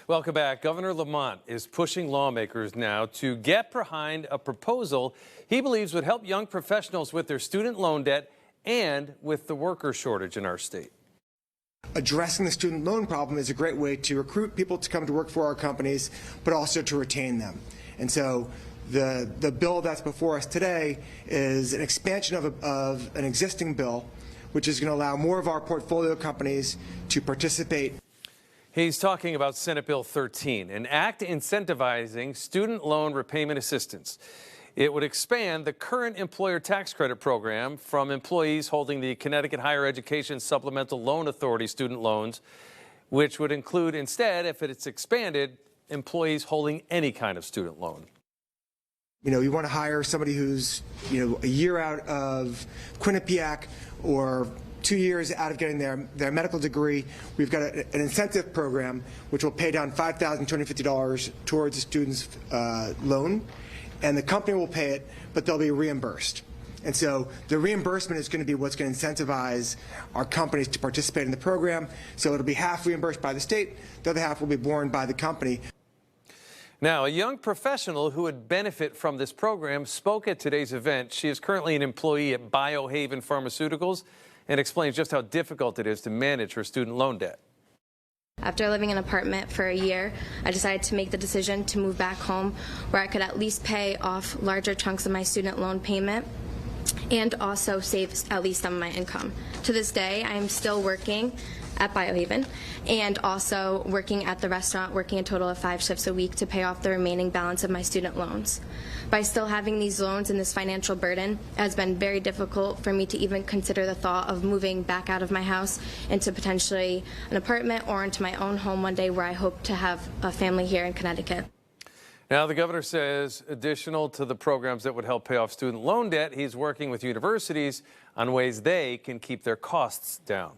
Welcome back. Governor Lamont is pushing lawmakers now to get behind a proposal he believes would help young professionals with their student loan debt and with the worker shortage in our state. Addressing the student loan problem is a great way to recruit people to come to work for our companies, but also to retain them. And so the bill that's before us today is an expansion of an existing bill, which is going to allow more of our portfolio companies to participate. He's talking about Senate Bill 13, an act incentivizing student loan repayment assistance. It would expand the current employer tax credit program from employees holding the Connecticut Higher Education Supplemental Loan Authority student loans, which would include instead, if it's expanded, employees holding any kind of student loan. You want to hire somebody who's, a year out of Quinnipiac or 2 years out of getting their medical degree. We've got an incentive program which will pay down $5,250 towards the student's loan, and the company will pay it, but they'll be reimbursed. And so the reimbursement is going to be what's going to incentivize our companies to participate in the program. So it'll be half reimbursed by the state, the other half will be borne by the company. Now, a young professional who would benefit from this program spoke at today's event. She is currently an employee at Biohaven Pharmaceuticals and explains just how difficult it is to manage her student loan debt. After living in an apartment for a year, I decided to make the decision to move back home where I could at least pay off larger chunks of my student loan payment and also save at least some of my income. To this day, I am still working at Biohaven and also working at the restaurant, working a total of 5 shifts a week to pay off the remaining balance of my student loans. By still having these loans and this financial burden, it has been very difficult for me to even consider the thought of moving back out of my house into potentially an apartment or into my own home one day where I hope to have a family here in Connecticut. Now, the governor says additional to the programs that would help pay off student loan debt, he's working with universities on ways they can keep their costs down.